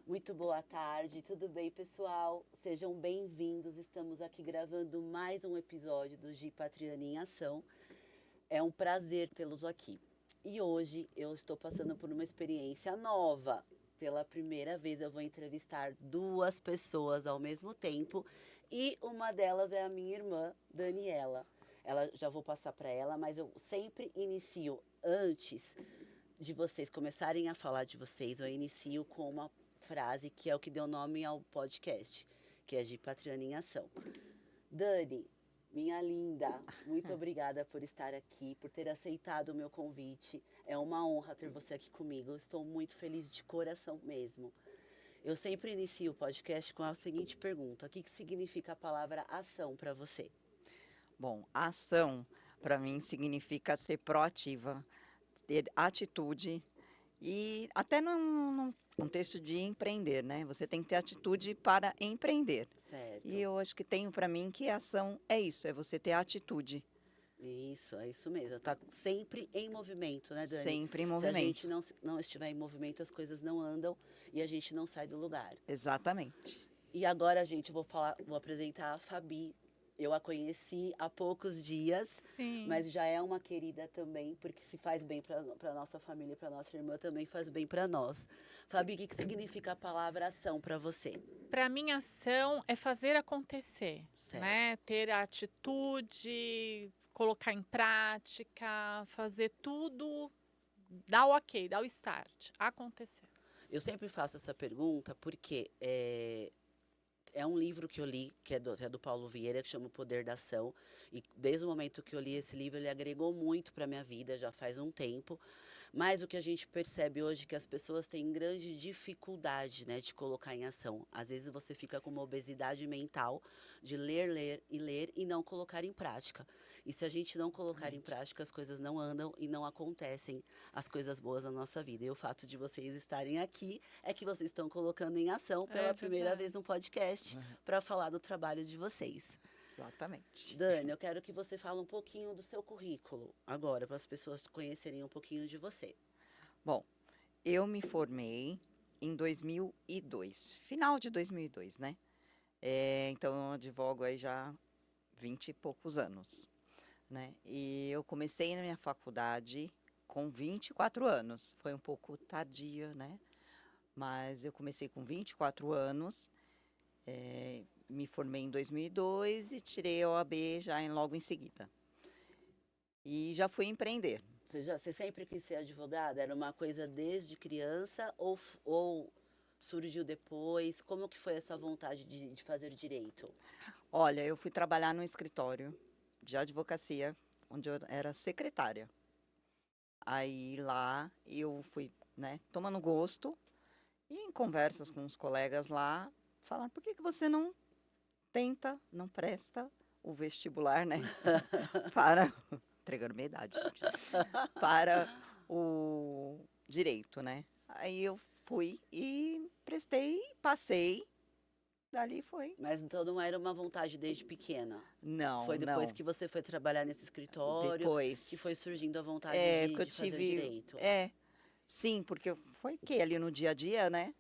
Muito boa tarde, tudo bem, pessoal? Sejam bem-vindos. Estamos aqui gravando mais um episódio do Gi Patriana em Ação. É um prazer tê-los aqui. E hoje eu estou passando por uma experiência nova. Pela primeira vez eu vou entrevistar duas pessoas ao mesmo tempo e uma delas é a minha irmã, Daniela. Ela já vou passar para ela, mas eu sempre inicio antes de vocês começarem a falar de vocês, eu inicio com uma frase que é o que deu nome ao podcast, que é de Patriana em Ação. Dani, minha linda, muito obrigada por estar aqui, por ter aceitado o meu convite. É uma honra ter você aqui comigo. Estou muito feliz de coração mesmo. Eu sempre inicio o podcast com a seguinte pergunta: o que significa a palavra ação para você? Bom, a ação para mim significa ser proativa, ter atitude e até num contexto de empreender, né? Você tem que ter atitude para empreender. E Certo. eu acho que tenho para mim que a ação é isso, é você ter atitude, Isso, é isso mesmo. Tá sempre em movimento, né, Dani? sempre em Se a gente movimento. não estiver em movimento, as coisas não andam e a gente não sai do lugar. Exatamente. E agora, gente, vou apresentar a Fabi. Eu a conheci há poucos dias, Sim. mas já é uma querida também, porque se faz bem para nossa família, para nossa irmã, também faz bem para nós. Fabi, o que significa a palavra ação para você? Para mim, ação é fazer acontecer, Certo. né? Ter a atitude, colocar em prática, fazer tudo, dar o ok, dar o start, acontecer. Eu sempre faço essa pergunta porque é um livro que eu li, que é do Paulo Vieira, que chama O Poder da Ação. E desde o momento que eu li esse livro, ele agregou muito para a minha vida, já faz um tempo. Mas o que a gente percebe hoje é que as pessoas têm grande dificuldade, né, de colocar em ação. Às vezes você fica com uma obesidade mental de ler e não colocar em prática. E se a gente não colocar em Exatamente. prática, as coisas não andam e não acontecem as coisas boas na nossa vida. E o fato de vocês estarem aqui é que vocês estão colocando em ação É pela primeira vez verdade. no podcast para falar do trabalho de vocês. Exatamente. Dani, eu quero que você fale um pouquinho do seu currículo agora, para as pessoas conhecerem um pouquinho de você. Bom, eu me formei em 2002, final de 2002, né? Então eu advogo aí já 20 e poucos anos, né? E eu comecei na minha faculdade com 24 anos. Foi um pouco tardia, né? Mas eu comecei com 24 anos, me formei em 2002 e tirei a OAB logo em seguida. E já fui empreender. Você sempre quis ser advogada? Era uma coisa desde criança ou surgiu depois? Como que foi essa vontade de fazer direito? Olha, eu fui trabalhar no escritório de advocacia, onde eu era secretária. Aí lá eu fui, né, tomando gosto e em conversas com os colegas lá, falaram, por que que você não tenta, não presta o vestibular, né? Para, entregando minha idade, gente, para o direito, né? Aí eu fui e prestei, passei, dali foi. Mas então não era uma vontade desde pequena. Não, Foi depois não. que você foi trabalhar nesse escritório que Depois, foi surgindo a vontade porque eu de fazer tive, direito. sim, porque foi que ali no dia a dia, né?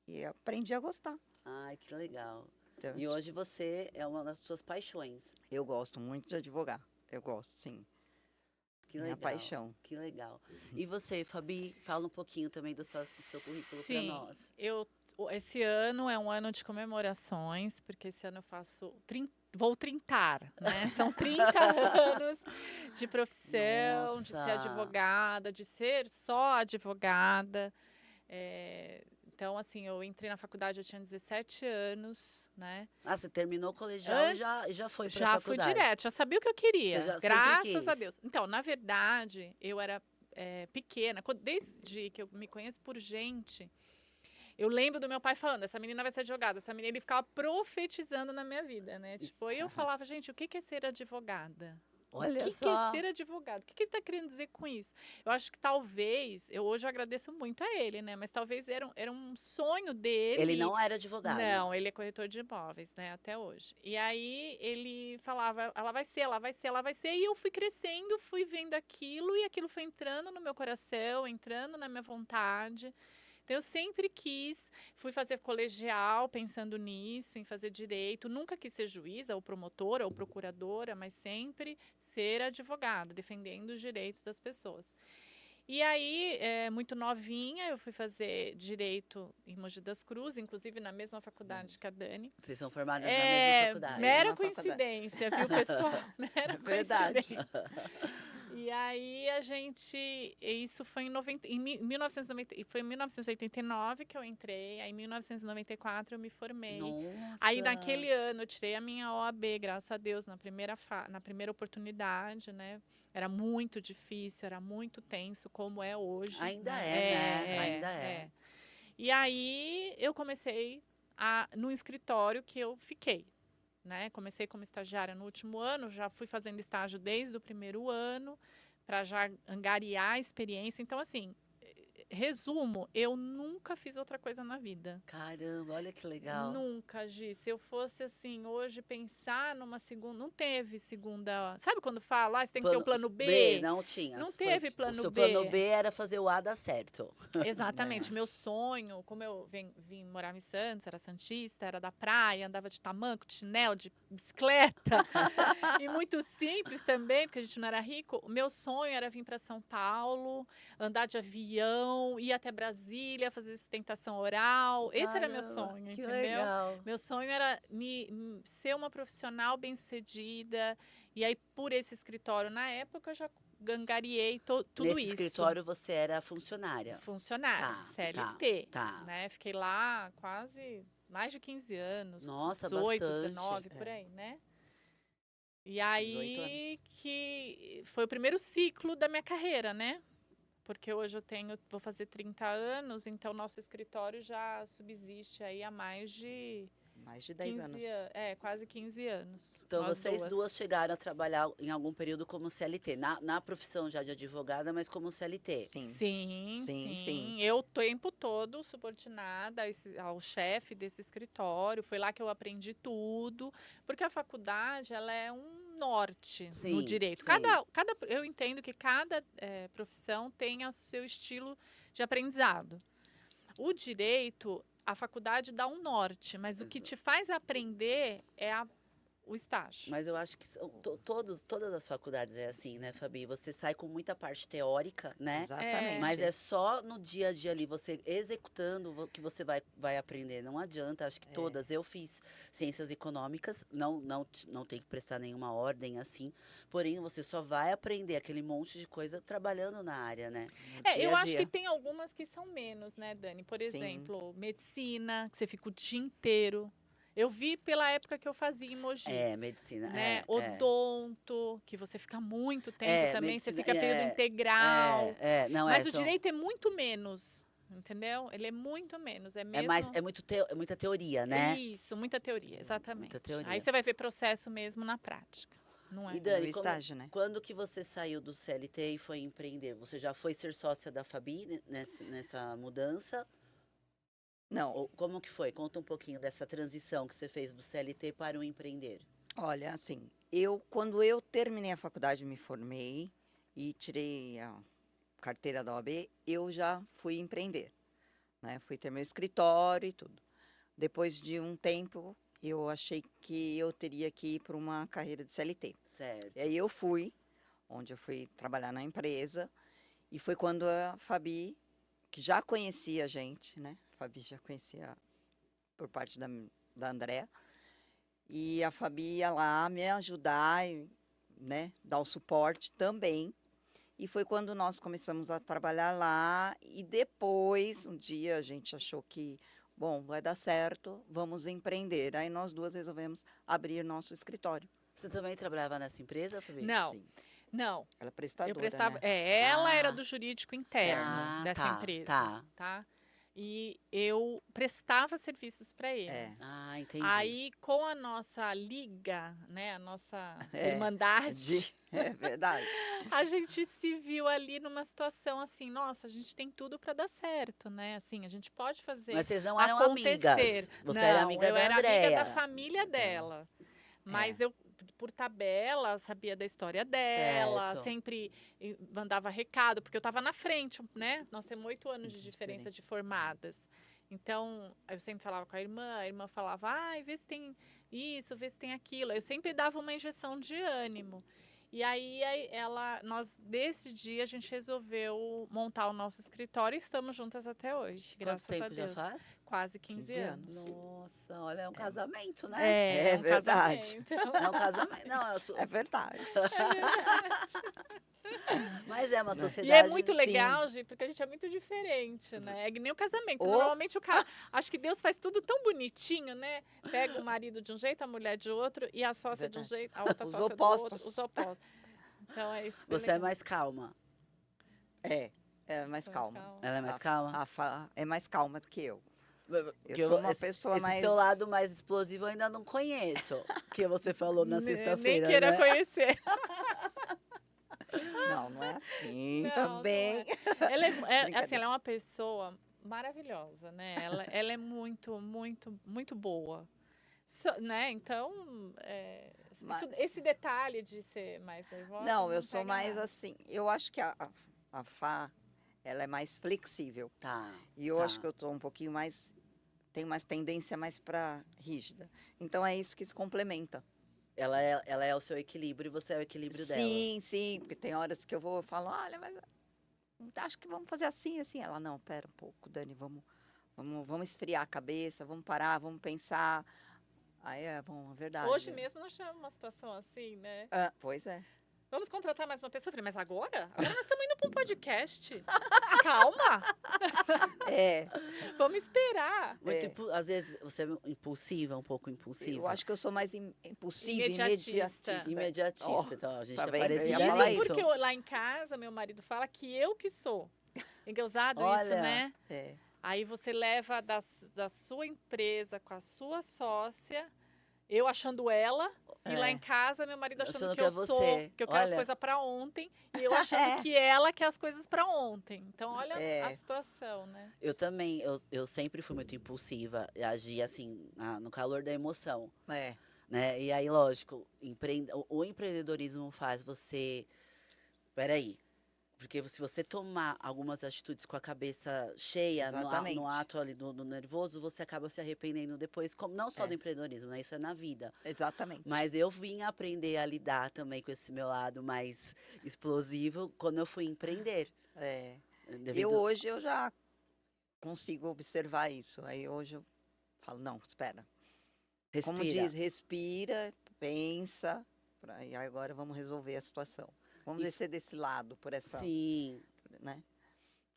E aprendi a gostar. Ai, que legal. Então, E hoje você é uma das suas paixões. eu gosto muito de advogar. Eu gosto, sim. Que Minha legal, paixão. que legal. E você, Fabi, fala um pouquinho também do seu currículo para Sim, nós. esse ano é um ano de comemorações, porque esse ano eu faço vou trintar, né? São 30 anos de profissão, de ser Nossa! advogada, de ser só advogada. Então, assim, eu entrei na faculdade, eu tinha 17 anos, né? Ah, você terminou o colegial e Antes, já foi para a já fui faculdade. direto, já sabia o que eu Você queria, já sempre graças a quis. Deus. Então, na verdade, eu era pequena, desde que eu me conheço por gente, eu lembro do meu pai falando, essa menina vai ser advogada, essa menina, ele ficava profetizando na minha vida, né? Tipo, aí eu falava, gente, o que é ser advogada? O Olha que é só. ser advogado? O que ele está querendo dizer com isso? Eu acho que talvez, hoje eu agradeço muito a ele, né? Mas talvez era um sonho Ele dele. não era advogado. Não, ele é corretor de imóveis, né? Até hoje. E aí ele falava, ela vai ser, ela vai ser, ela vai ser. E eu fui crescendo, fui vendo aquilo e aquilo foi entrando no meu coração, entrando na minha vontade. Então, eu sempre quis, fui fazer colegial pensando nisso, em fazer direito. Nunca quis ser juíza, ou promotora, ou procuradora, mas sempre ser advogada, defendendo os direitos das pessoas. E aí, muito novinha, eu fui fazer direito em Mogi das Cruzes, inclusive na mesma faculdade que a Dani. Vocês são formadas na mesma faculdade. Mera Mesma faculdade. coincidência, viu, pessoal? Mera Verdade. coincidência. E aí isso foi em 1990, foi em 1989 que eu entrei, aí em 1994 eu me formei. Nossa. Aí naquele ano eu tirei a minha OAB, graças a Deus, na primeira oportunidade, né? Era muito difícil, era muito tenso, como é hoje. Ainda né? né? Ainda é. E aí eu comecei no escritório que eu fiquei. Né? Comecei como estagiária no último ano, já fui fazendo estágio desde o primeiro ano, para já angariar a experiência. Então, assim, resumo, eu nunca fiz outra coisa na vida. Caramba, olha que legal. Nunca, Gi. Se eu fosse, assim, hoje pensar numa segunda... Não teve segunda... Sabe quando fala, você tem que ter um plano B? Não tinha. Não teve plano B. O seu B. plano B era fazer o A dar certo. Exatamente. Meu sonho, como eu vim morar em Santos, era santista, era da praia, andava de tamanco, de chinelo, de bicicleta. E muito simples também, porque a gente não era rico. O meu sonho era vir para São Paulo, andar de avião, ir até Brasília, fazer sustentação oral. Esse era meu sonho, que entendeu? Legal. Meu sonho era ser uma profissional bem-sucedida. E aí, por esse escritório, na época, eu já angariei tudo Nesse isso. escritório você era funcionária. Funcionária, Tá, CLT. tá. Né? Fiquei lá quase mais de 15 anos. Nossa, 18, bastante. 19, por aí, né? E 18 aí anos. que foi o primeiro ciclo da minha carreira, né? Porque hoje vou fazer 30 anos, então nosso escritório já subsiste aí há mais de Mais de 10 anos. quase 15 anos. Então, nós vocês duas chegaram a trabalhar em algum período como CLT, na profissão já de advogada, mas como CLT. Sim. Eu o tempo todo subordinada ao chefe desse escritório. Foi lá que eu aprendi tudo, porque a faculdade ela é um norte no direito. Sim. Eu entendo que cada profissão tem o seu estilo de aprendizado. O direito, a faculdade dá um norte, mas o que te faz aprender é o estágio. Mas eu acho que todas as faculdades é assim, né, Fabi? Você sai com muita parte teórica, né? Exatamente. Mas é só no dia a dia ali, você executando, que você vai aprender. Não adianta, acho que todas. Eu fiz ciências econômicas, não tem que prestar nenhuma ordem assim. Porém, você só vai aprender aquele monte de coisa trabalhando na área, né? Eu acho que tem algumas que são menos, né, Dani? Por Sim. exemplo, medicina, que você fica o dia inteiro. Eu vi pela época que eu fazia em Mogi. Medicina. Né? Odonto, que você fica muito tempo também, medicina, você fica período integral. Mas o são... direito é muito menos, entendeu? Ele é muito menos. É mesmo... É muita teoria, né? Isso, muita teoria, exatamente. Muita teoria. Aí você vai ver processo mesmo na prática. Não é? E Dani, no estágio, né? quando que você saiu do CLT e foi empreender? Você já foi ser sócia da Fabi nessa mudança? Não. Ou como que foi? Conta um pouquinho dessa transição que você fez do CLT para o empreender. Olha, assim, quando eu terminei a faculdade, me formei e tirei a carteira da OAB, eu já fui empreender, né? Fui ter meu escritório e tudo. Depois de um tempo, eu achei que eu teria que ir para uma carreira de CLT. Certo. E aí eu fui, onde eu fui trabalhar na empresa, e foi quando a Fabi, que já conhecia a gente, né? A Fabi já conhecia por parte da Andréa, e a Fabi ia lá me ajudar, né? Dar o suporte também. E foi quando nós começamos a trabalhar lá, e depois, um dia, a gente achou que, bom, vai dar certo, vamos empreender. Aí nós duas resolvemos abrir nosso escritório. Você também trabalhava nessa empresa, Fabi? Não. Sim. Não. Ela é prestadora, Eu prestava, né? ela era do jurídico interno dessa tá, empresa, tá? E eu prestava serviços para eles. Entendi. Aí, com a nossa liga, né, a nossa irmandade, É verdade. a gente se viu ali numa situação assim, nossa, a gente tem tudo para dar certo, né? Assim, a gente pode fazer Mas vocês não eram acontecer. amigas. Você era amiga eu da era Andréa. amiga da família dela. Mas por tabela, sabia da história dela, Certo. sempre mandava recado, porque eu estava na frente, né? Nós temos 8 anos de De diferença diferença. de formadas. Então, eu sempre falava com a irmã falava, vê se tem isso, vê se tem aquilo. Eu sempre dava uma injeção de ânimo. E aí nesse dia, a gente resolveu montar o nosso escritório e estamos juntas até hoje, Quanto graças a tempo já Deus. faz? Quase 15 15 anos. anos. Nossa, olha, é um casamento, né? É Um verdade. casamento. É um casamento. Não, É verdade. mas é uma Né? sociedade. E é muito Sim. legal, Gi, porque a gente é muito diferente, né? É que nem o casamento. Oh. Normalmente acho que Deus faz tudo tão bonitinho, né? Pega o marido de um jeito, a mulher de outro e a sócia de um Verdade. jeito, a outra Os sócia do opostos. outro, os opostos. Então é isso. Você é mais calma. É mais calma. Ela é mais calma? A Fá é mais calma do que eu. Que Eu sou uma pessoa esse mais... seu lado mais explosivo eu ainda não conheço. Que você falou na Nem sexta-feira, queira né? conhecer. Não é assim Não, também. não é. Ela Brincadeira. assim, ela é uma pessoa maravilhosa, né? Ela é muito, muito, muito boa. Né? Então, esse detalhe de ser mais nervosa. Não, eu sou pega mais nada. assim. Eu acho que a Fá, ela é mais flexível. Tá. E eu Tá. acho que eu tô um pouquinho mais... Tenho mais tendência mais para rígida. Então é isso que se complementa. Ela é o seu equilíbrio e você é o equilíbrio dela. Sim, sim. Porque tem horas que eu falo, olha, mas acho que vamos fazer assim, assim. Ela, não, pera um pouco, Dani, vamos esfriar a cabeça, vamos parar, vamos pensar. Aí é verdade. Hoje mesmo nós tivemos uma situação assim, né? Ah, pois é. Vamos contratar mais uma pessoa. Eu falei, mas agora? Agora nós estamos indo para um podcast. Calma, É, vamos esperar. Muito É. às vezes você é impulsiva, um pouco impulsiva. eu acho que eu sou mais impulsiva, Imediatista. imediatista. Imediatista. Oh, Então, a gente tá é vendo? parecida Eu ia falar nisso. Porque lá em casa, meu marido fala que eu que sou. Engraçado isso, Olha. né? É. Aí você leva da sua empresa com a sua sócia, eu achando ela, e lá É. em casa meu marido achando Achando que que é eu sou, você. que eu quero as Olha. coisas pra ontem, e eu achando que ela quer as coisas pra ontem. Então olha É. a situação, né? Eu também, eu sempre fui muito impulsiva, e agia assim, no calor da emoção, É. né? E aí, lógico, o empreendedorismo faz você... Peraí, porque se você tomar algumas atitudes com a cabeça cheia, Exatamente. no ato ali do nervoso, você acaba se arrependendo depois, não só É. do empreendedorismo, né? Isso é na vida. Exatamente. Mas eu vim aprender a lidar também com esse meu lado mais explosivo quando eu fui empreender. É. Devido- Hoje eu já consigo observar isso. Aí hoje eu falo, não, espera. Como Respira. diz, respira, pensa, e agora vamos resolver a situação. Vamos E- descer desse lado, por essa, Sim. né?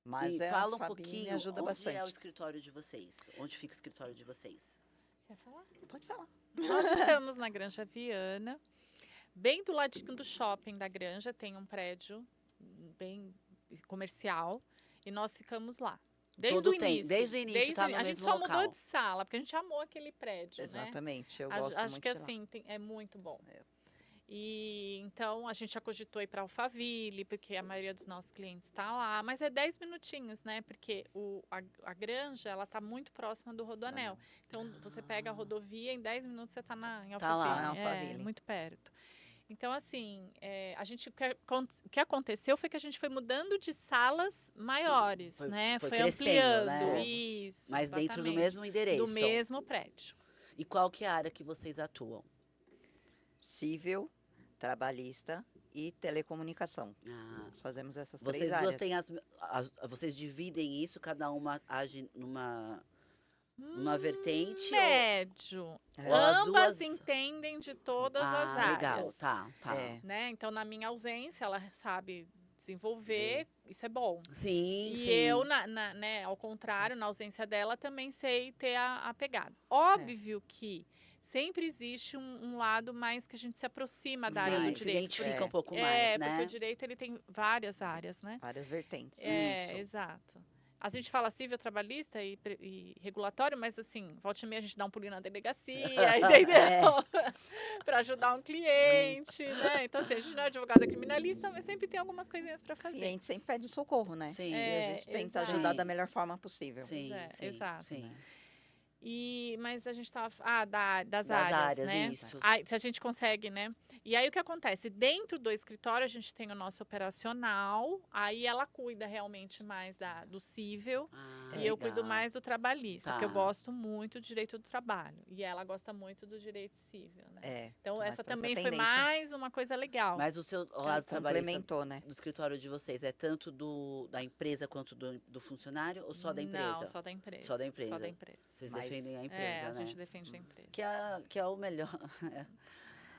Mas E fala um a Fabi pouquinho, me ajuda onde bastante. é o escritório de vocês? Onde fica o escritório de vocês? Quer falar? Pode falar. Nós estamos na Granja Viana, bem do ladinho do shopping da Granja, tem um prédio bem comercial, e nós ficamos lá. Desde Todo o tem- início. desde o início tá no A gente mesmo só local. mudou de sala, porque a gente amou aquele prédio, né? Exatamente, eu Acho- gosto Acho muito que de lá. assim, é muito bom. É. E então a gente já cogitou ir para Alphaville, porque a maioria dos nossos clientes está lá, mas é 10 minutinhos, né? Porque a Granja, ela tá muito próxima do Rodoanel. Então você pega a rodovia, em 10 minutos você está em Alphaville. Tá lá, em Alphaville. Muito perto. Então, assim, o que aconteceu foi que a gente foi mudando de salas maiores, Foi- né? foi Foi crescendo, ampliando, né? isso. Mas dentro do exatamente. mesmo endereço. Do mesmo prédio. E qual que é a área que vocês atuam? Civil, trabalhista e telecomunicação. Ah, Nós fazemos essas vocês três duas áreas. têm vocês dividem isso, cada uma age numa vertente? Médio. É. Ou as Ambas duas- entendem de todas as áreas. legal, tá. É. Né? Então, na minha ausência, ela sabe desenvolver, isso é bom. Sim, E sim. eu, né, ao contrário, na ausência dela, também sei ter a pegada. Óbvio que sempre existe um lado mais que a gente se aproxima da área Sim, do se direito. identifica É. um pouco É, mais, porque né? o direito ele tem várias áreas, né? Várias vertentes. É, Isso. exato. A gente fala civil, trabalhista e regulatório, mas assim, volta e meia a gente dá um pulinho na delegacia, entendeu? Para ajudar um cliente, né? Então, assim, a gente não é advogada criminalista, mas sempre tem algumas coisinhas para E a fazer. gente sempre pede socorro, né? Sim. E a gente tenta exato. ajudar da melhor forma possível. Sim, é, sim, exato. sim. mas a gente tava. Das Das áreas, áreas, né? isso. Se a gente consegue, né? E aí o que acontece? Dentro do escritório a gente tem o nosso operacional, aí ela cuida realmente mais do cível. Ah, E eu cuido legal. mais do trabalhista, porque eu Tá. gosto muito do direito do trabalho. E ela gosta muito do direito civil, né? É. Então, mais essa pra essa também foi tendência. mais uma coisa legal. Mas o seu lado trabalhista Complementou, né? do escritório de vocês é tanto da empresa quanto do funcionário ou só da empresa? Não, só da empresa. Só da Só empresa. da empresa. Vocês Mas- defendem a É, empresa, a né? gente defende a empresa. Que é o melhor. É.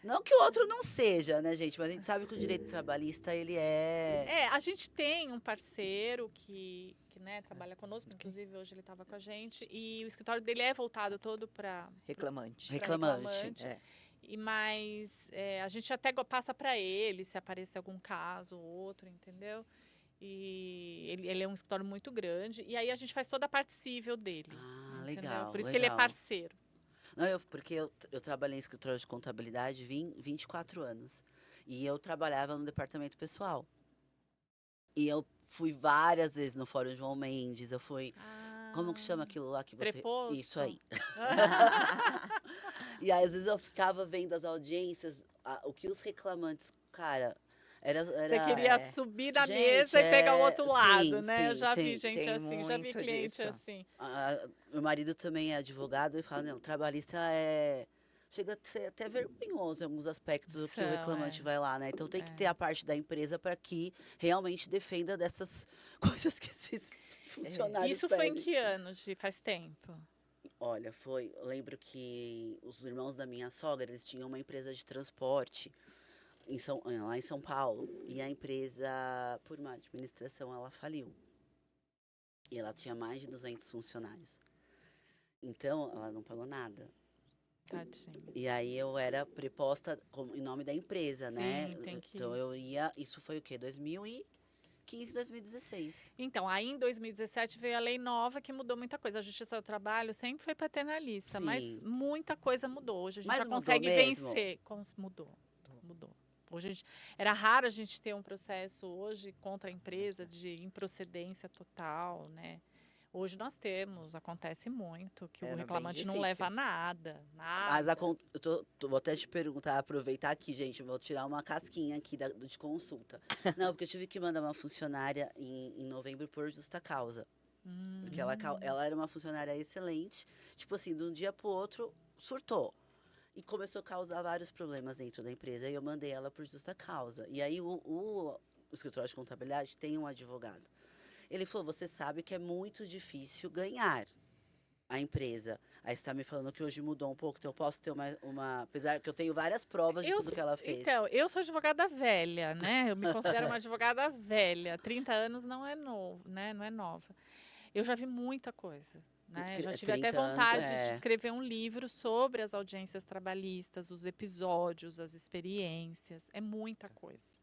Não que o outro não seja, né, gente? Mas a gente sabe que o direito trabalhista, ele é... A gente tem um parceiro que né, trabalha conosco, inclusive hoje ele estava com a gente, e o escritório dele é voltado todo para Reclamante. Reclamante. É. Mas a gente até passa para ele se aparecer algum caso ou outro, entendeu? E ele é um escritório muito grande, e aí a gente faz toda a parte civil dele. Ah, Entendeu? legal, Por isso que ele é legal. parceiro. Não, porque eu trabalhei em escritório de contabilidade 24 anos. E eu trabalhava no departamento pessoal. E eu fui várias vezes no Fórum João Mendes, eu fui... Como que chama aquilo lá que você... Preposto? Isso aí. E aí, às vezes eu ficava vendo as audiências, o que os reclamantes... Cara, era Você queria subir na Gente, mesa e pegar o outro sim, lado, né? Eu sim, já vi sim. gente Tem assim, já vi muito cliente disso. assim. Meu marido também é advogado e fala, não, trabalhista chega a ser até vergonhoso em alguns aspectos do que o São, reclamante vai lá, né? Então tem que É. ter a parte da empresa para que realmente defenda dessas coisas que esses funcionários Isso foi em pedem. que ano, Gi? Faz tempo? Olha, eu lembro que os irmãos da minha sogra, eles tinham uma empresa de transporte lá em São Paulo. E a empresa, por má administração, ela faliu. E ela tinha mais de 200 funcionários. Então, ela não pagou nada. Tadinho. E aí eu era preposta em nome da empresa, né? Sim, tem que Então ir. eu ia, isso foi o quê? 2015, 2016. Então, aí em 2017 veio a lei nova que mudou muita coisa. A Justiça do Trabalho sempre foi paternalista, mas Sim. muita coisa mudou. Hoje a gente Mas já mudou consegue mesmo? vencer. Mudou. Hoje era raro a gente ter um processo hoje contra a empresa de improcedência total, né? Hoje nós temos, acontece muito, que Era o bem reclamante não difícil. leva nada. Mas Nada. vou até te perguntar, aproveitar aqui, gente, vou tirar uma casquinha aqui de consulta. Não, porque eu tive que mandar uma funcionária em novembro por justa causa. Porque ela era uma funcionária excelente, tipo assim, de um dia pro outro, surtou. E começou a causar vários problemas dentro da empresa. E eu mandei ela por justa causa. E aí o escritório de contabilidade tem um advogado. Ele falou, você sabe que é muito difícil ganhar a empresa. Aí você está me falando que hoje mudou um pouco, então eu posso ter apesar que eu tenho várias provas de tudo que ela fez. Então, eu sou advogada velha, né? Eu me considero uma advogada velha. 30 anos não é novo, né? Não é nova. Eu já vi muita coisa. Né? Já tive até 30 anos, vontade de escrever um livro sobre as audiências trabalhistas, os episódios, as experiências. É muita coisa.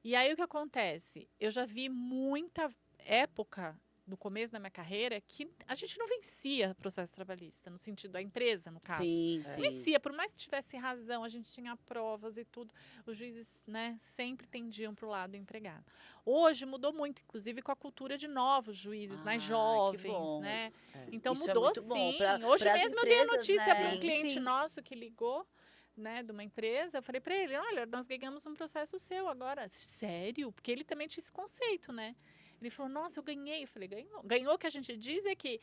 E aí o que acontece? Eu já vi muita época no começo da minha carreira que a gente não vencia processo trabalhista, no sentido da empresa, no caso. Sim, Não sim. vencia, por mais que tivesse razão, a gente tinha provas e tudo, os juízes, né, sempre tendiam para o lado do empregado. Hoje mudou muito, inclusive com a cultura de novos juízes, mais Que jovens, bom. né? É. Então Isso é mudou muito bom sim. pra- Hoje pras mesmo eu dei a empresas, notícia né? para um Sim, cliente sim. nosso que ligou, né, de uma empresa, eu falei para ele, olha, nós ganhamos um processo seu agora. Sério? Porque ele também tinha esse conceito, né? Ele falou, nossa, eu ganhei. Eu falei, ganhou. Ganhou, que a gente diz é que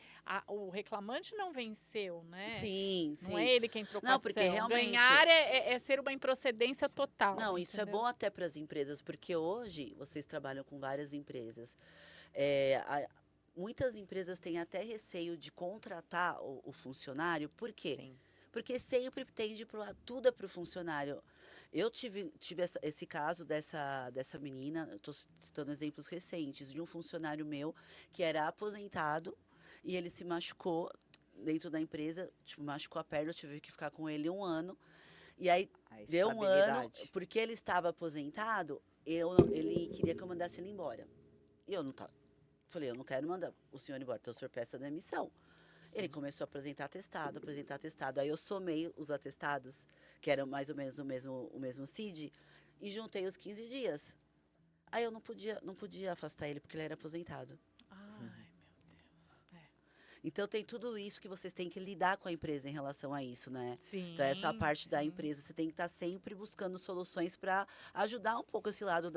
o reclamante não venceu, né? Sim, Não sim. é ele quem trocou a Não, porque ação. realmente... Ganhar é ser uma improcedência total. Não, isso é entendeu? bom até para as empresas, porque hoje vocês trabalham com várias empresas. Muitas empresas têm até receio de contratar o funcionário, por quê? Sim. Porque sempre tende para lado, tudo é para o funcionário. Eu tive esse caso dessa menina, estou citando exemplos recentes, de um funcionário meu que era aposentado e ele se machucou dentro da empresa, tipo, machucou a perna, eu tive que ficar com ele 1 ano. E aí A deu 1 ano, estabilidade. porque ele estava aposentado, ele queria que eu mandasse ele embora. E eu não tava. Falei, eu não quero mandar o senhor embora, então o senhor peça demissão. Ele começou a apresentar atestado. Aí eu somei os atestados, que eram mais ou menos o mesmo CID, e juntei os 15 dias. Aí eu não podia afastar ele porque ele era aposentado. Ai, meu Deus. Então tem tudo isso que vocês têm que lidar com a empresa em relação a isso, né? Sim. Então essa parte da sim. empresa, você tem que estar sempre buscando soluções para ajudar um pouco esse lado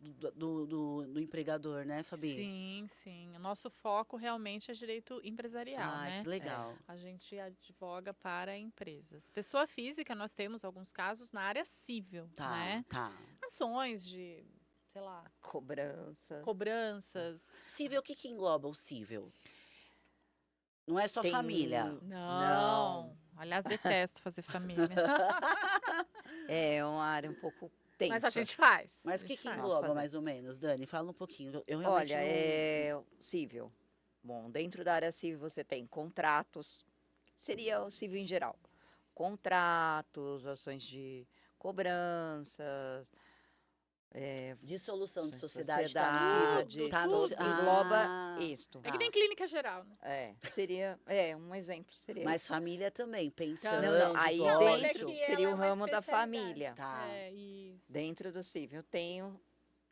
do empregador, né, Fabi? Sim, sim. O nosso foco realmente é direito empresarial, Ai, né? que legal. A gente advoga para empresas. Pessoa física, nós temos alguns casos na área civil, Tá, né? tá. Ações de, sei lá, Cobrança. cobranças. Cível, o que que engloba o cível? Não é só Tem- família. Não. Aliás, detesto fazer família. É uma área um pouco tensa. Mas a gente faz. Mas a o que gente que faz. Nossa, engloba fazer. mais ou menos, Dani? Fala um pouquinho. Eu realmente Olha, não... é civil. Bom, dentro da área civil você tem contratos, seria o civil em geral. Contratos, ações de cobranças, Dissolução de ações sociedade, tá no cível? sociedade, Tá no tudo ci- engloba Ah, isto. É que tá. nem clínica geral, né? Seria, um exemplo seria Mas isso. família também, pensão, Não, aí Não, mas é divórcio. que seria ela o é uma ramo da especialidade. família. Tá, É, isso. Dentro do civil tem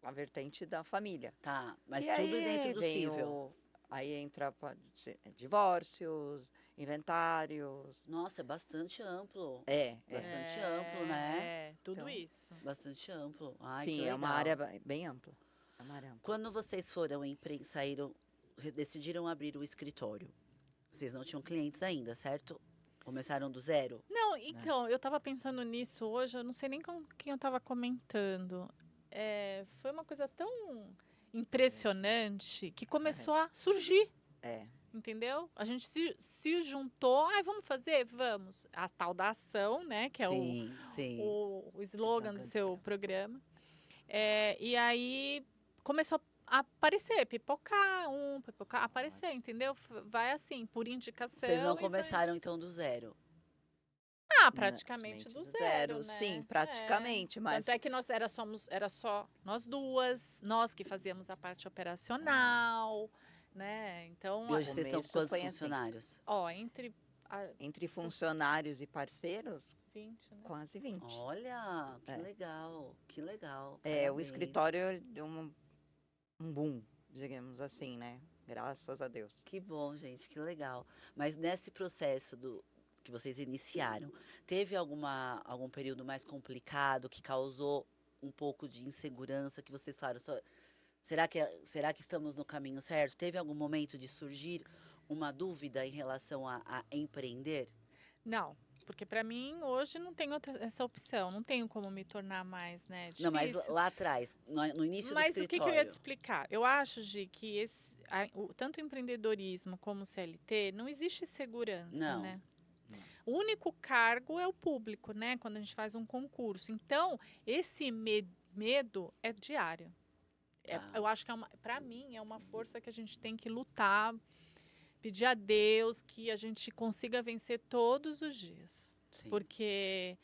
a vertente da família. tá. Mas E tudo aí dentro do vem cível. aí entra pode ser, divórcios, inventários. Nossa, é bastante amplo. É. Bastante amplo, né? É, tudo Então, isso. Bastante amplo. Ai, que Sim, legal. é uma área bem ampla. É uma área ampla. Quando vocês foram saíram, decidiram abrir o escritório, vocês não tinham clientes ainda, certo? Começaram do zero? Não, então, eu tava pensando nisso hoje, eu não sei nem com quem eu tava comentando. Foi uma coisa tão impressionante que começou a surgir, É. entendeu? A gente se juntou, vamos fazer? Vamos. A tal da ação, né, que é Sim, sim. o slogan do Slogan do seu seu. programa. E aí começou a aparecer, pipocar, aparecer, entendeu? Vai assim, por indicação. Vocês não e vai- começaram então do zero. praticamente do zero, né? Sim, praticamente, mas Tanto é que era só nós duas, nós que fazíamos a parte operacional, né? Então, E hoje vocês estão com começo quantos foi assim. funcionários? entre entre funcionários e parceiros, 20, né? quase 20. Olha, que É. legal, que legal. O parabéns. escritório deu um boom, digamos assim, né? Graças a Deus. Que bom, gente, que legal. Mas nesse processo que vocês iniciaram, teve algum período mais complicado que causou um pouco de insegurança que vocês falaram, será que estamos no caminho certo? Teve algum momento de surgir uma dúvida em relação a empreender? Não, porque para mim hoje não tem essa opção, não tenho como me tornar mais, né? Não, mas Difícil. lá atrás, no início do Mas o que escritório. eu ia te explicar? Eu acho, Gi, que tanto o empreendedorismo como o CLT, não existe segurança, Não. né? O único cargo é o público, né? Quando a gente faz um concurso. Então, esse medo é diário. Tá. Eu acho que para mim, é uma força que a gente tem que lutar, pedir a Deus que a gente consiga vencer todos os dias. Sim. Porque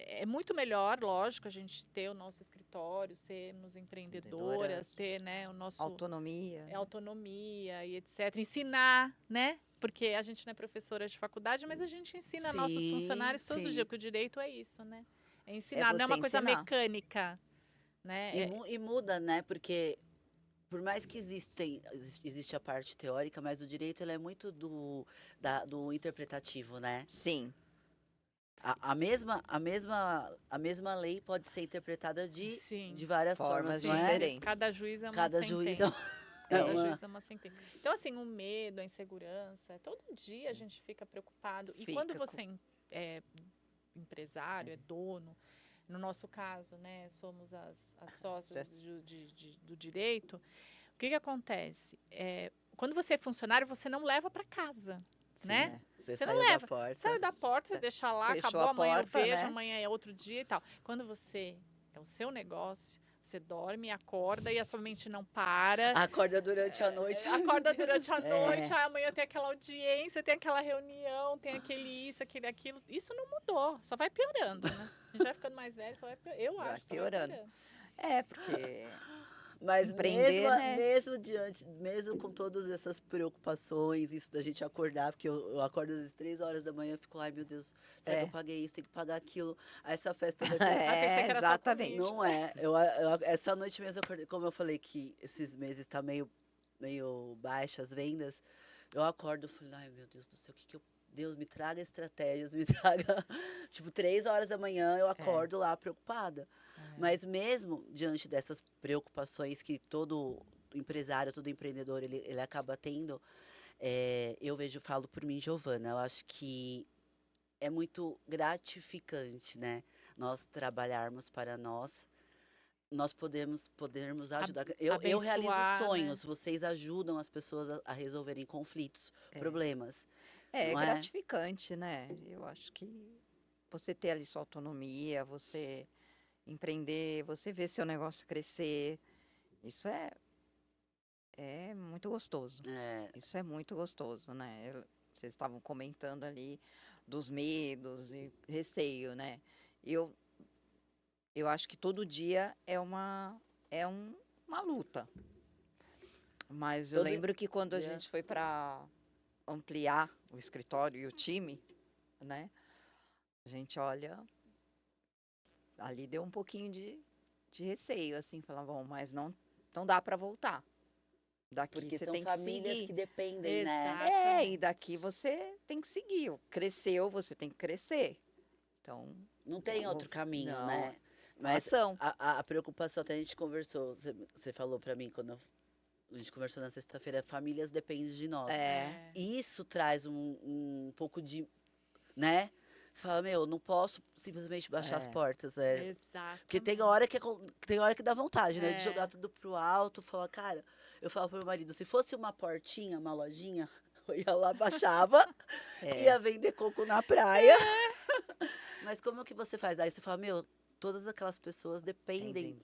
é muito melhor, lógico, a gente ter o nosso escritório, sermos empreendedoras, ter, né, o nosso Autonomia. autonomia e etc. Ensinar, né? Porque a gente não é professora de faculdade, mas a gente ensina nossos Sim, funcionários todos os sim. dias, porque o direito é isso, né? É ensinar, não é você uma coisa ensinar. mecânica, né? E muda, né? Porque por mais que existe a parte teórica, mas o direito ele é muito do interpretativo, né? Sim. A mesma lei pode ser interpretada de Sim. várias Formas formas, não é? diferentes. Cada juiz é uma Cada sentença. juiz é Cada uma- juiz é uma sentença. Então, assim, o medo, a insegurança, todo dia a gente fica preocupado. E Fica quando com- você é empresário, é dono, no nosso caso, né, somos as sócias do direito, o que acontece? Quando você é funcionário, você não leva para casa, Sim, né? Você Você não saiu leva. da porta. Sai da porta, você deixa lá, Fechou acabou, a amanhã porta, eu vejo, né? amanhã é outro dia e tal. Quando você é o seu negócio, você dorme, acorda e a sua mente não para. Acorda durante a noite. Acorda durante a É. noite, amanhã tem aquela audiência, tem aquela reunião, tem aquele isso, aquele aquilo. Isso não mudou, só vai piorando, né? A gente vai ficando mais velho, só vai piorando. Eu Vai acho, só vai piorando. piorando. Porque Mas Empreender, né? mesmo com todas essas preocupações, isso da gente acordar, porque eu acordo às vezes 3 horas da manhã, fico, ai meu Deus, será que eu paguei isso, tem que pagar aquilo, aí essa festa vai ser... pensei que era só exatamente. comigo. Não é, essa noite mesmo eu acordei, como eu falei que esses meses tá meio, meio baixa as vendas, eu acordo e falo, ai meu Deus do céu, Deus, me traga estratégias, me traga. Tipo, 3 horas da manhã eu acordo lá preocupada. Mas mesmo diante dessas preocupações que todo empresário, todo empreendedor, ele acaba tendo, eu falo por mim, Giovana, eu acho que é muito gratificante, né? Nós trabalharmos para nós podermos ajudar. Eu realizo Abençoar, né? sonhos, vocês ajudam as pessoas a resolverem conflitos, problemas, É não é? gratificante, né? Eu acho que você ter ali sua autonomia, você empreender, você ver seu negócio crescer, isso é muito gostoso. É, Isso é muito gostoso, né? Vocês estavam comentando ali dos medos e receio, né? Eu, eu acho que todo dia uma luta. Mas eu Todo lembro que quando a dia. gente foi para ampliar o escritório e o time, né? A gente olha, ali deu um pouquinho de receio, assim, falar, bom, mas não dá para voltar. Daqui Porque você são tem que famílias seguir. que dependem, né? Exatamente. E daqui você tem que seguir. Cresceu, você tem que crescer. Então, Não tem outro caminho, né? Mas ação. a preocupação, até a gente conversou, você falou pra mim quando a gente conversou na sexta-feira, famílias dependem de nós. Isso traz um pouco de, né? Você fala, meu, não posso simplesmente baixar as portas, né? Exato. Porque tem hora que dá vontade, né? De jogar tudo pro alto, falar, cara, eu falo pro meu marido, se fosse uma portinha, uma lojinha, eu ia lá, baixava, ia vender coco na praia. Mas como que você faz? Aí você fala, meu, todas aquelas pessoas dependem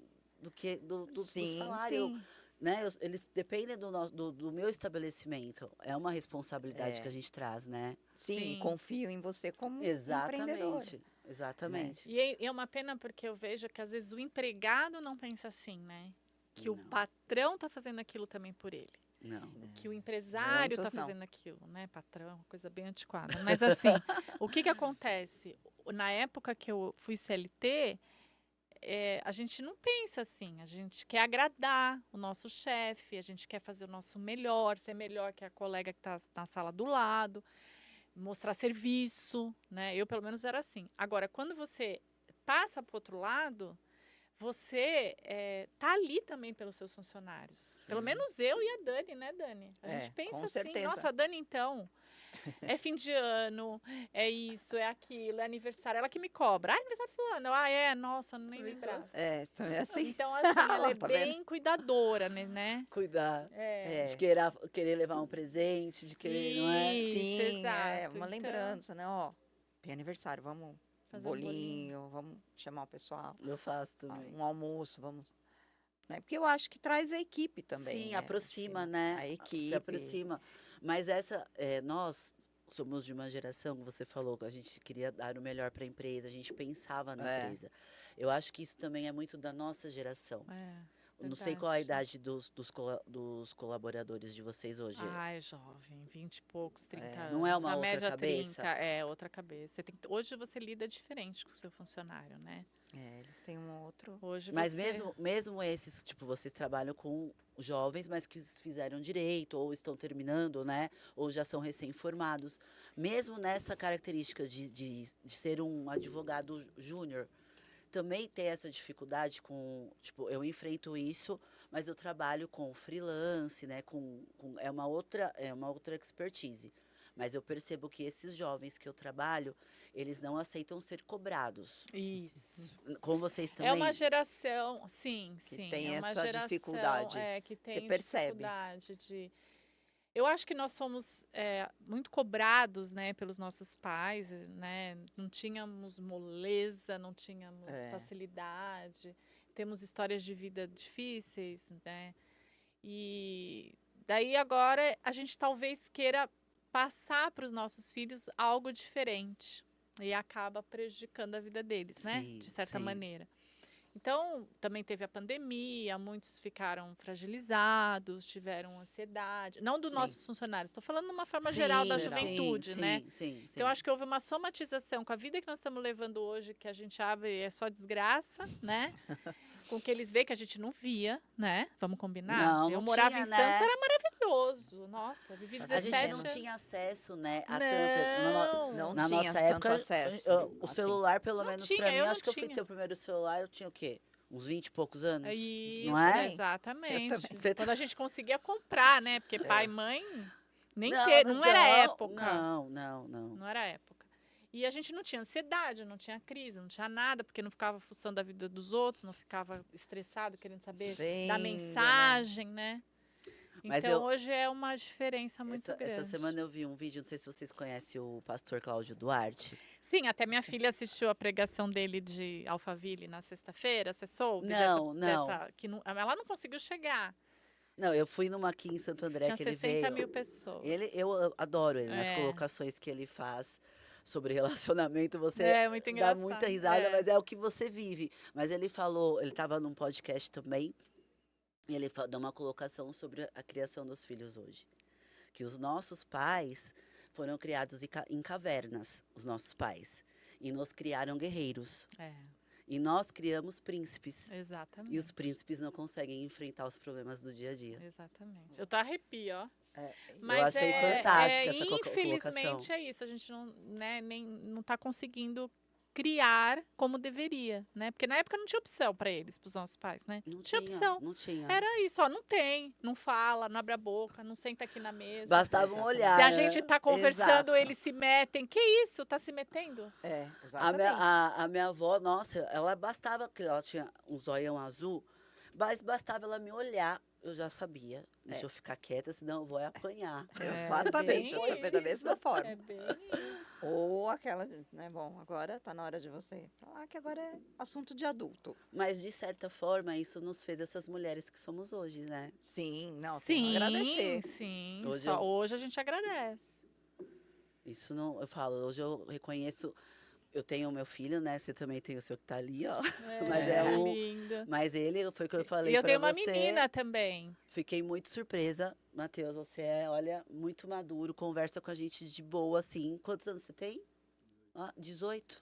do salário, Sim. né? Eles dependem do meu estabelecimento. É uma responsabilidade que a gente traz, né? Sim, Sim. confio em você como empreendedor. Exatamente. E é uma pena porque eu vejo que às vezes o empregado não pensa assim, né? Que o Não. patrão tá fazendo aquilo também por ele. Não. Que o empresário Muitos tá não. fazendo aquilo, né? Patrão, uma coisa bem antiquada. Mas assim, o que acontece? Na época que eu fui CLT, a gente não pensa assim. A gente quer agradar o nosso chefe, a gente quer fazer o nosso melhor, ser melhor que a colega que está na sala do lado, mostrar serviço, né? Eu, pelo menos, era assim. Agora, quando você passa para o outro lado, você tá ali também pelos seus funcionários. Pelo menos eu e a Dani, né, Dani? A gente pensa com assim, certeza. nossa, a Dani, então, é fim de ano, é isso, é aquilo, é aniversário. Ela que me cobra. Ah, aniversário fulano. Nossa, nem lembrava. Também é assim. Então, assim, ela é Tá vendo? bem cuidadora, né? Cuidar. É. De querer levar um presente, de querer, não é? Isso, Sim, é exato. uma Então, lembrança, né? Ó, tem aniversário, vamos fazer um um bolinho. bolinho, vamos chamar o pessoal, Eu faço também. um almoço, vamos. Né? Porque eu acho que traz a equipe também. Sim, né? aproxima, Acho que né? A equipe. Se aproxima. Mas nós somos de uma geração, que você falou, que a gente queria dar o melhor para a empresa, a gente pensava na empresa. Eu acho que isso também é muito da nossa geração. Não sei qual a idade dos colaboradores de vocês hoje. Ah, é jovem, 20 e poucos, 30 anos. Não é uma a outra média cabeça? 30, é outra cabeça. Hoje você lida diferente com o seu funcionário, né? Eles têm um outro. Hoje Mas você... mesmo esses, tipo, vocês trabalham com jovens, mas que fizeram direito, ou estão terminando, né? Ou já são recém-formados. Mesmo nessa característica de ser um advogado júnior, também tem essa dificuldade tipo, eu enfrento isso, mas eu trabalho com freelance, né? É uma outra expertise. Mas eu percebo que esses jovens que eu trabalho, eles não aceitam ser cobrados. Isso. Com vocês também? É uma geração, sim. tem é uma essa geração, dificuldade. que tem Você percebe. dificuldade de... Eu acho que nós fomos muito cobrados, né, pelos nossos pais, né? Não tínhamos moleza, não tínhamos facilidade. Temos histórias de vida difíceis, né? E daí agora a gente talvez queira passar para os nossos filhos algo diferente e acaba prejudicando a vida deles, né? Sim, De certa sim. maneira. Então, também teve a pandemia, muitos ficaram fragilizados, tiveram ansiedade. Não dos nossos funcionários, estou falando de uma forma geral da juventude, né? Sim. Então, acho que houve uma somatização com a vida que nós estamos levando hoje, que a gente abre é só desgraça, né? com o que eles veem, que a gente não via, né? Vamos combinar? Não, Eu não morava tinha, em Santos, né? era maravilhoso. Nossa, vivi A A 17 gente não anos. tinha acesso, né, a tanta. Não, Não Na tinha nossa tanto época, acesso, o assim. celular, pelo Não menos tinha, pra mim, eu não acho que eu fui tinha. ter o primeiro celular, eu tinha o quê? Uns 20 e poucos anos? Isso, Não é? também. exatamente. Você tá- Quando a gente conseguia comprar, né? Porque pai e mãe nem Não, não era época. Não. Não era época. E a gente não tinha ansiedade, não tinha crise, não tinha nada, porque não ficava fuçando a vida dos outros, não ficava estressado, querendo saber da Vendo, né? mensagem, né? Mas Então hoje é uma diferença muito essa grande. semana eu vi um vídeo, não sei se vocês conhecem o pastor Cláudio Duarte. Sim, até minha filha assistiu a pregação dele de Alphaville na sexta-feira. Você soube Não. que ela não conseguiu chegar. Não, eu fui numa aqui em Santo André Tinha que ele 60 veio. mil pessoas. Eu adoro ele, né? As É. colocações que ele faz sobre relacionamento, você É muito dá engraçado. muita risada, É. mas é o que você vive. Mas ele falou, ele estava num podcast também, e ele deu uma colocação sobre a criação dos filhos hoje. Que os nossos pais foram criados em cavernas, os nossos pais. E nos criaram guerreiros. É, E nós criamos príncipes. exatamente. E os príncipes não conseguem enfrentar os problemas do dia a dia. Exatamente. Eu tô arrepio, ó. Eu achei fantástica essa colocação. Infelizmente é isso. A gente não, né, não tá conseguindo criar como deveria, né? Porque na época não tinha opção para eles, para os nossos pais, né? Não tinha opção. Não tinha. Era isso, ó, não tem, não fala, não abre a boca, não senta aqui na mesa. Bastava um olhar. Se a né? gente tá conversando, Exato. eles se metem. Que isso? Tá se metendo? É, A exatamente. minha, a minha avó, nossa, ela bastava, que ela tinha um zoião azul, mas bastava ela me olhar, eu já sabia. Deixa eu ficar quieta, senão eu vou apanhar. Exatamente, eu bem também da mesma forma. É bem isso. Ou aquela, né, bom, agora tá na hora de você falar que agora é assunto de adulto. Mas, de certa forma, isso nos fez essas mulheres que somos hoje, né? Sim, não, tem que Sim, agradecer. sim. Hoje Hoje a gente agradece. Isso não, eu falo, hoje eu reconheço, eu tenho o meu filho, né? Você também tem o seu que tá ali, ó. Mas é um- lindo. Mas ele, foi o que eu falei E eu pra tenho uma você. menina também. Fiquei muito surpresa. Matheus, você é, olha, muito maduro, conversa com a gente de boa, assim. Quantos anos você tem? 18.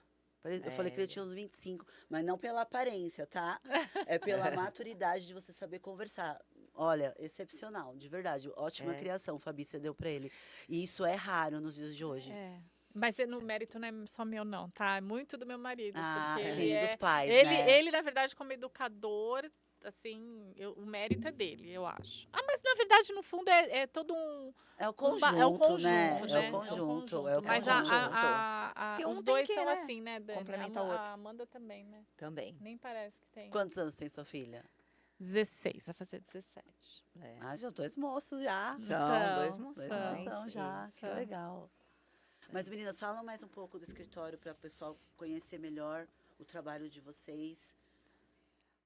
Eu falei que ele tinha uns 25, mas não pela aparência, tá? É pela maturidade de você saber conversar. Olha, excepcional, de verdade. Ótima criação, Fabi, você deu pra ele. E isso é raro nos dias de hoje. É. Mas no mérito não é só meu, não, tá? É muito do meu marido. Ah, porque sim, ele dos é, pais, ele, né? ele, na verdade, como educador, assim, o mérito é dele, eu acho. Mas, na verdade, no fundo, é todo um... É o é conjunto, um conjunto, né? né? É o conjunto, é o Mas conjunto. Porque um os tem dois que, são né, assim, né, Dani? complementar o outro. A Amanda também, né? Também. Nem parece que tem. Quantos anos tem sua filha? 16, vai fazer 17. É. Ah, já 2 moços já. São dois São, moços, Dois são. né? moção Sim, já, que são. legal. Mas, meninas, falam mais um pouco do escritório para o pessoal conhecer melhor o trabalho de vocês.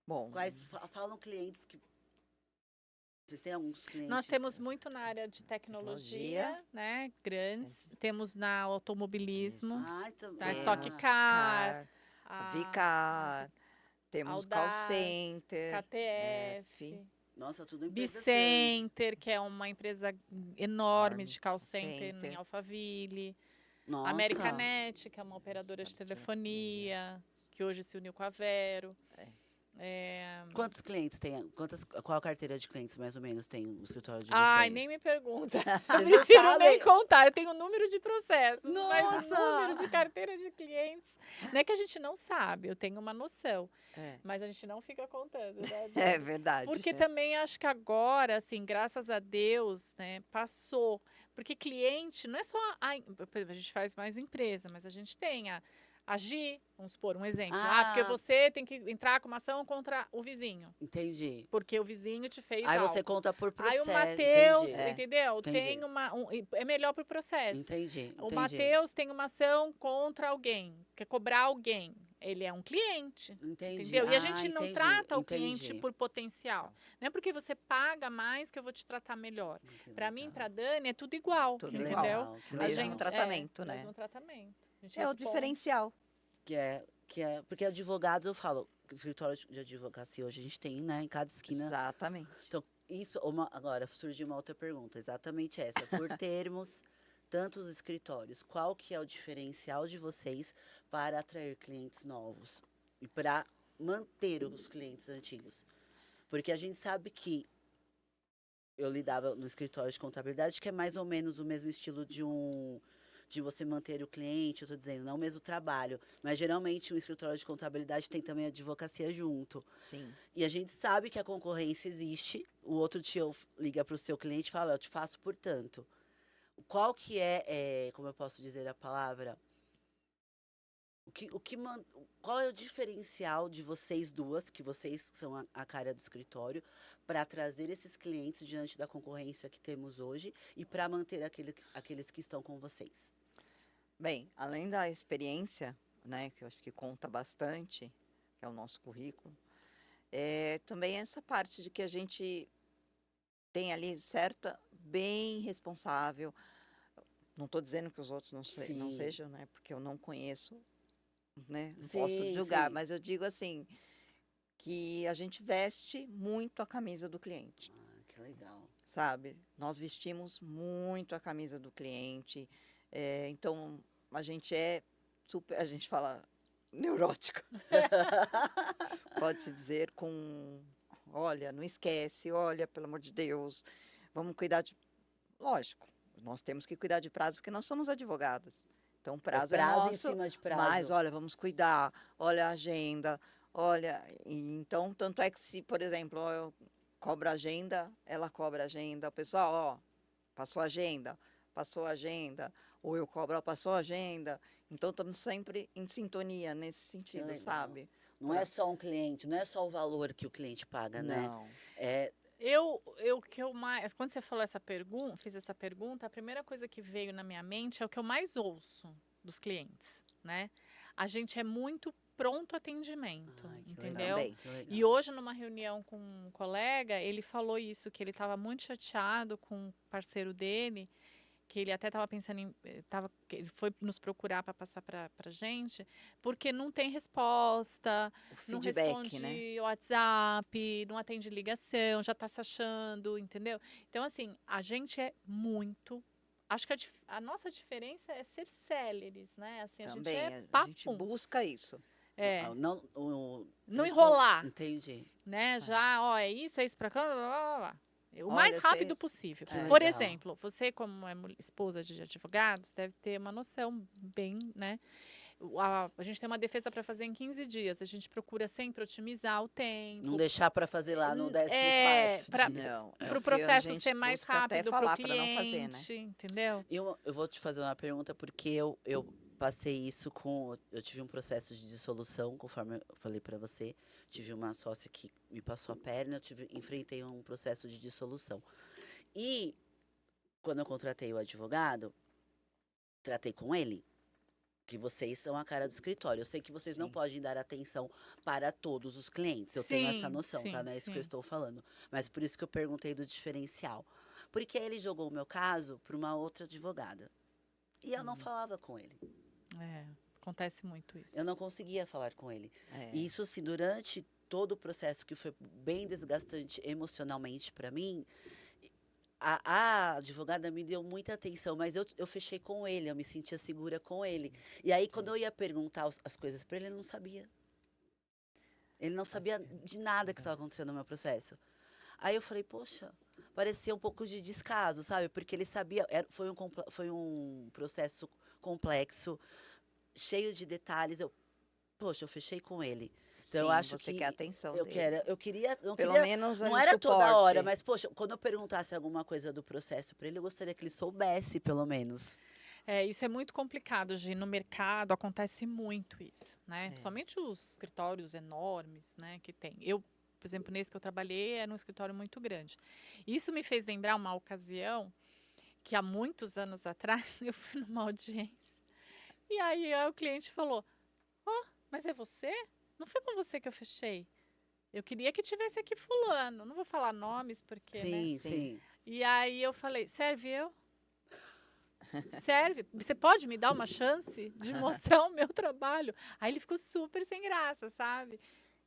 Bom, Quais falam clientes que... Vocês têm alguns clientes? Nós temos muito na área de tecnologia, né? Grandes. Temos na automobilismo, Ai, também. da Stock temos Car, Vicar, temos call Audaz, center, KTF, Nossa, tudo empresa grande. Bicenter, que é uma empresa enorme de call Center. center em Alphaville. Nossa. Americanet, que é uma operadora de telefonia, que hoje se uniu com a Vero. Quantos clientes tem? Qual a carteira de clientes, mais ou menos, tem o escritório de vocês? Ai, nem me pergunta. Vocês não Prefiro sabem? nem contar. Eu tenho um número de processos, mas o Nossa! número de carteira de clientes. Não é que a gente não sabe, eu tenho uma noção. É. Mas a gente não fica contando, né? É verdade. Porque também acho que agora, assim, graças a Deus, né, passou. Porque cliente não é só a gente faz mais empresa, mas a gente tem a Gi, vamos supor um exemplo. Porque Ah. você tem que entrar com uma ação contra o vizinho. Entendi. Porque o vizinho te fez Aí algo. você conta por Aí processo. o Matheus, entendi. entendeu? entendi. Tem é melhor pro processo. Entendi. O Matheus tem uma ação contra alguém, quer cobrar alguém. Ele é um cliente. Entendi. Entendeu? E a gente não entendi, trata o entendi. cliente por potencial. Não é porque você paga mais que eu vou te tratar melhor. Para mim, para Dani, é tudo igual. Tudo entendeu? igual. Que Mesmo legal. tratamento, né? Mesmo tratamento. A gente É o responde. diferencial. Que é, porque advogados, eu falo, escritório de advocacia hoje a gente tem, né, em cada esquina. Exatamente. Então, agora surgiu uma outra pergunta, exatamente essa. Por termos tantos escritórios, qual que é o diferencial de vocês para atrair clientes novos? E para manter os clientes antigos? Porque a gente sabe que eu lidava no escritório de contabilidade, que é mais ou menos o mesmo estilo de você manter o cliente, eu estou dizendo, não o mesmo trabalho, mas geralmente o escritório de contabilidade tem também a advocacia junto. Sim. E a gente sabe que a concorrência existe, o outro liga para o seu cliente e fala, eu te faço por tanto. Qual que como eu posso dizer a palavra? Qual é o diferencial de vocês duas, que vocês são a cara do escritório, para trazer esses clientes diante da concorrência que temos hoje e para manter aqueles que estão com vocês? Bem, além da experiência, né, que eu acho que conta bastante, que é o nosso currículo, também essa parte de que a gente tem ali certa, bem responsável. Não estou dizendo que os outros não Sim. sejam, né, porque eu não conheço, né, não Sim, posso julgar, sim. mas eu digo assim, que a gente veste muito a camisa do cliente. Ah, que legal. Sabe? Nós vestimos muito a camisa do cliente, então a gente é super, a gente fala neurótico, pode-se dizer olha, não esquece, olha, pelo amor de Deus, vamos cuidar lógico, nós temos que cuidar de prazo porque nós somos advogados, então prazo é prazo em nosso, cima de prazo. mas olha, vamos cuidar, olha a agenda, olha, então tanto é que se, por exemplo, eu cobro a agenda, ela cobra a agenda, o pessoal, ó, passou a agenda, ou eu cobro, ó, passou a agenda, então estamos sempre em sintonia nesse Que sentido, legal. sabe? Não é só um cliente, não é só o valor que o cliente paga, né? Não, É, Que eu mais, quando você falou fez essa pergunta, a primeira coisa que veio na minha mente é o que eu mais ouço dos clientes, né? A gente é muito pronto atendimento, ai, que entendeu? legal. também. Que legal. E hoje, numa reunião com um colega, ele falou isso, que ele estava muito chateado com o parceiro dele, que ele até estava pensando que ele foi nos procurar para passar para a gente, porque não tem resposta, O não feedback, responde né? WhatsApp, não atende ligação, já está se achando, entendeu? Então, assim, a gente é muito. Acho que a nossa diferença é ser céleres, né? Assim, a gente Também, é a gente papum. busca isso. É. Não, Não enrolar, Entendi. né? Sabe? Já, ó, é isso pra cá, blá, blá, blá. O mais Olha, rápido possível. Que Por legal. exemplo, você, como é esposa de advogados, deve ter uma noção bem, né? A gente tem uma defesa para fazer em 15 dias. A gente procura sempre otimizar o tempo. Não deixar para fazer lá no 14º dia. Não, é Para o o que a processo gente ser mais busca até rápido para o falar para não fazer, né? cliente, entendeu? Eu vou te fazer uma pergunta, porque eu passei isso eu tive um processo de dissolução, conforme eu falei para você. Tive uma sócia que me passou a perna, enfrentei um processo de dissolução. E quando eu contratei o advogado, tratei com ele, que vocês são a cara do escritório. Eu sei que vocês não Sim. podem dar atenção para todos os clientes. Eu tenho essa noção, tá? sim, Não é isso que eu sim. estou falando. Mas por isso que eu perguntei do diferencial. Porque ele jogou o meu caso para uma outra advogada. E eu não falava com ele. É, acontece muito isso. Eu não conseguia falar com ele. É. E isso, assim, durante todo o processo, que foi bem desgastante emocionalmente para mim, a advogada me deu muita atenção, mas eu fechei com ele, eu me sentia segura com ele. E aí, quando eu ia perguntar as coisas para ele, ele não sabia. Ele não sabia de nada que estava acontecendo no meu processo. Aí eu falei, poxa, parecia um pouco de descaso, sabe? Porque ele sabia, foi um processo complexo, cheio de detalhes. Poxa, eu fechei com ele. Então, eu Sim, acho você que quer a atenção eu dele. queria, Pelo menos não ali, era toda hora, suporte. mas poxa, quando eu perguntasse alguma coisa do processo para ele, eu gostaria que ele soubesse, pelo menos. Isso é muito complicado, Gi. No mercado acontece muito isso, né? É. Principalmente os escritórios enormes, né, que tem. Eu, por exemplo, nesse que eu trabalhei, era um escritório muito grande. Isso me fez lembrar uma ocasião que há muitos anos atrás eu fui numa audiência e aí o cliente falou: "Ó, mas é você? Não foi com você que eu fechei? Eu queria que tivesse aqui fulano. Não vou falar nomes porque, né?" Sim, Sim. sim. E aí eu falei: "Serve eu? Serve? Você pode me dar uma chance de mostrar o meu trabalho?" Aí ele ficou super sem graça, sabe?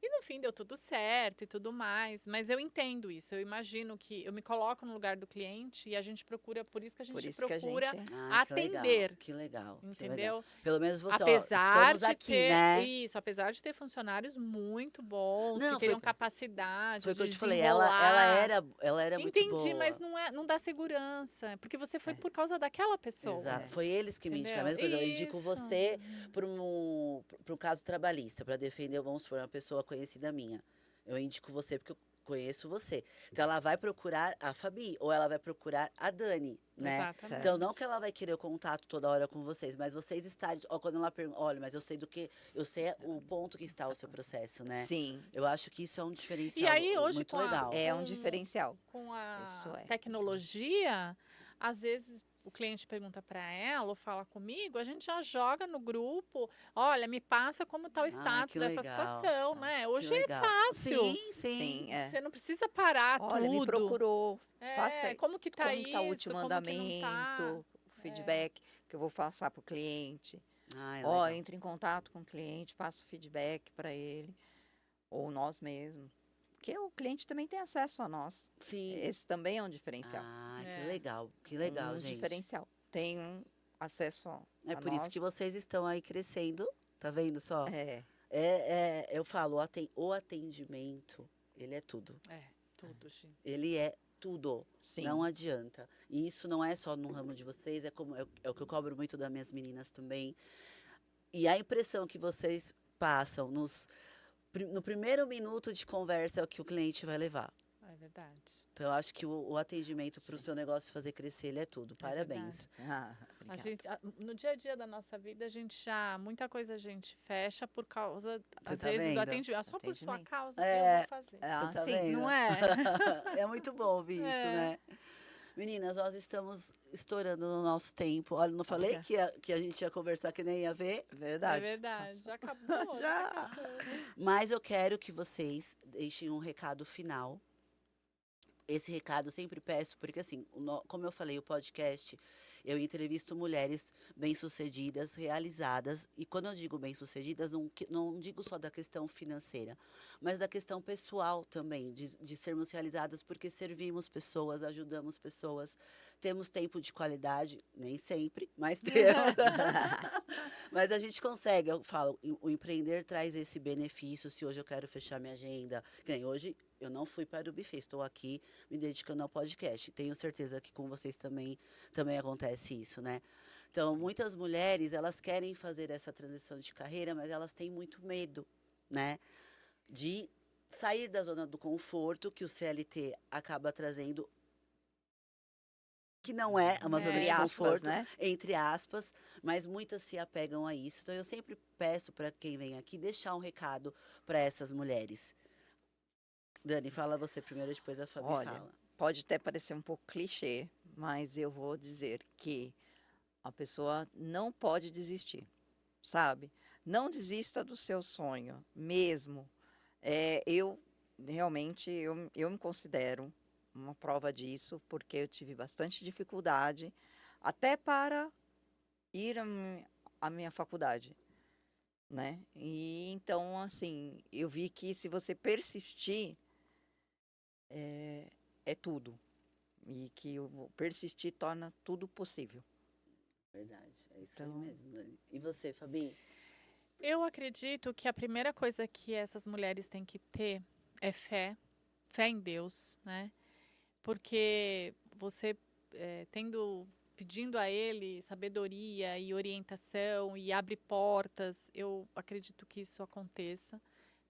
E no fim deu tudo certo e tudo mais, mas eu entendo isso, eu imagino que eu me coloco no lugar do cliente e a gente procura, por isso que a gente Por isso que a procura gente... Ah, que legal, atender, que legal, que legal. entendeu? Pelo menos você, ó, Apesar estamos de aqui, ter né? isso, apesar de ter funcionários muito bons, Não, que teriam capacidade foi o de que eu te falei, desenrolar. ela era muito Entendi, mas boa. não dá segurança, porque você foi É. por causa daquela pessoa. Exato. É. Foi eles que me indicaram. A Entendeu? mesma coisa, eu indico Isso. você para um caso trabalhista, para defender, vamos supor, uma pessoa conhecida minha. Eu indico você porque eu conheço você. Então ela vai procurar a Fabi ou ela vai procurar a Dani, né? Exatamente. Então não que ela vai querer o contato toda hora com vocês, mas vocês estarem, ó, quando ela pergunta, olha, mas eu sei do que, eu sei o ponto que está o seu processo, né? Sim, Eu acho que isso é um E diferencial aí, hoje, muito com a, legal. é um com, diferencial. com Isso a é. tecnologia, às vezes o cliente pergunta para ela ou fala comigo, a gente já joga no grupo, olha, me passa como está o status que dessa legal. situação, né? Que Hoje é legal. fácil. Sim, sim. Sim, é. Você não precisa parar Olha, me tudo. procurou, faça Como que tá como que tá o isso, último como que não tá. andamento, o feedback que eu vou passar para o cliente. Ah, é Ó, legal. entre em contato com o cliente, passa o feedback para ele, ou nós mesmos. Porque o cliente também tem acesso a nós. Sim. Esse também é um diferencial. Ah, É. que legal, um gente. diferencial. Tem um acesso É a por nós. isso que vocês estão aí crescendo, tá vendo só? É, Eu falo, o atendimento, ele é tudo. É, tudo, gente. Ele é tudo. sim. Não adianta. E isso não é só no ramo de vocês, é o que eu cobro muito das minhas meninas também. E a impressão que vocês passam no primeiro minuto de conversa é o que o cliente vai levar. É verdade. Então, eu acho que o atendimento para o Sim. seu negócio fazer crescer, ele é tudo. Parabéns. Ah, A obrigada. gente, no dia a dia da nossa vida, muita coisa a gente fecha por causa, às tá vezes, do vendo? atendimento. Só por sua Atendimento. causa É, eu vou fazer. Ah, Você tá sim. vendo? Não é? É muito bom ouvir isso, É. né? Meninas, nós estamos estourando no nosso tempo. Olha, não falei Olha. que a gente ia conversar que nem ia ver, É Verdade. verdade. Já acabou. Já. acabou. mas eu quero que vocês deixem um recado final. Esse recado eu sempre peço, porque assim, como eu falei, o podcast, eu entrevisto mulheres bem-sucedidas, realizadas, e quando eu digo bem-sucedidas, não digo só da questão financeira, mas da questão pessoal também, de sermos realizadas porque servimos pessoas, ajudamos pessoas, temos tempo de qualidade, nem sempre, mas temos. Mas a gente consegue, eu falo, o empreender traz esse benefício, se hoje eu quero fechar minha agenda, que nem hoje eu não fui para o buffet, estou aqui me dedicando ao podcast. Tenho certeza que com vocês também acontece isso, né? Então, muitas mulheres, elas querem fazer essa transição de carreira, mas elas têm muito medo, né? De sair da zona do conforto que o CLT acaba trazendo, que não é uma zona Entre de aspas, conforto, né? entre aspas, mas muitas se apegam a isso. Então, eu sempre peço para quem vem aqui deixar um recado para essas mulheres. Dani, fala você primeiro, depois a Fabi Olha, fala. pode até parecer um pouco clichê, mas eu vou dizer que a pessoa não pode desistir, sabe? Não desista do seu sonho, mesmo. Eu realmente eu me considero uma prova disso, porque eu tive bastante dificuldade até para ir à minha faculdade, né? E então, assim, eu vi que se você persistir, é tudo. E que o persistir torna tudo possível. Verdade, é isso Então- aí mesmo, Dani. E você, Fabi? Eu acredito que a primeira coisa que essas mulheres têm que ter é fé, fé em Deus, né? Porque você pedindo a Ele sabedoria e orientação e abre portas, eu acredito que isso aconteça,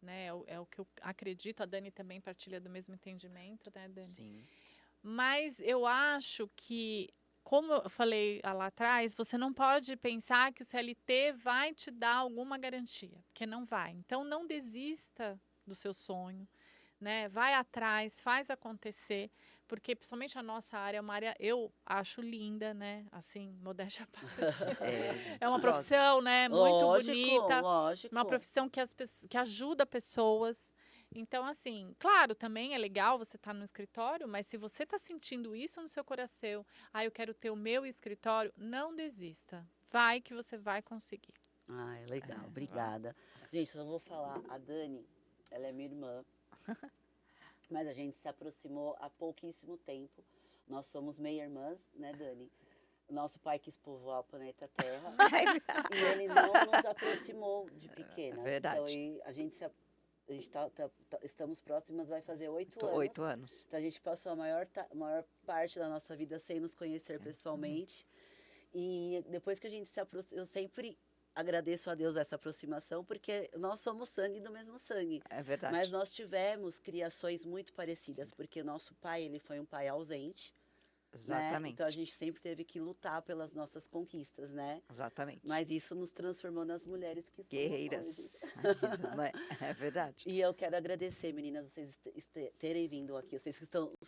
né? É o que eu acredito. A Dani também partilha do mesmo entendimento, né, Dani? Sim. Mas eu acho que, como eu falei lá atrás, você não pode pensar que o CLT vai te dar alguma garantia, porque não vai. Então, não desista do seu sonho, né? Vai atrás, faz acontecer, porque principalmente a nossa área é uma área, eu acho linda, né? Assim, modéstia à parte. É uma profissão, né? Muito bonita. Lógico. Uma profissão que ajuda pessoas. Então, assim, claro, também é legal você estar no escritório, mas se você está sentindo isso no seu coração, eu quero ter o meu escritório, não desista. Vai que você vai conseguir. Ah, é legal, obrigada. Gente, só vou falar, a Dani, ela é minha irmã. Mas a gente se aproximou há pouquíssimo tempo. Nós somos meia-irmãs, né, Dani? Nosso pai quis povoar o planeta Terra e ele não nos aproximou de pequenas. É verdade. Então, estamos próximas, vai fazer 8 Tô anos. 8 anos. Então a gente passou a maior parte da nossa vida sem nos conhecer pessoalmente. E depois que a gente se aproximou, eu sempre agradeço a Deus essa aproximação, porque nós somos sangue do mesmo sangue. É verdade. Mas nós tivemos criações muito parecidas, porque nosso pai, ele foi um pai ausente. Né? Exatamente. Então a gente sempre teve que lutar pelas nossas conquistas, né? Exatamente. Mas isso nos transformou nas mulheres que somos Guerreiras. hoje. Né? É verdade. E eu quero agradecer, meninas, vocês terem vindo aqui. Vocês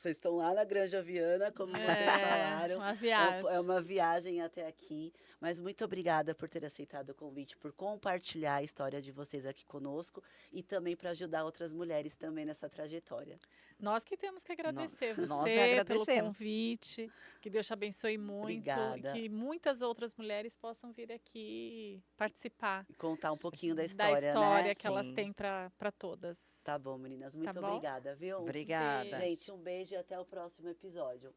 estão lá na Granja Viana, como vocês falaram. Uma viagem. É uma viagem até aqui. Mas muito obrigada por ter aceitado o convite, por compartilhar a história de vocês aqui conosco e também para ajudar outras mulheres também nessa trajetória. Nós que temos que agradecer Nós você pelo agradecemos. convite, que Deus te abençoe muito Obrigada. e que muitas outras mulheres possam vir aqui participar E contar um pouquinho da história, né? que elas Sim. têm para todas. Tá bom, meninas. Muito Tá bom? obrigada, viu? Obrigada. Gente, um beijo e até o próximo episódio.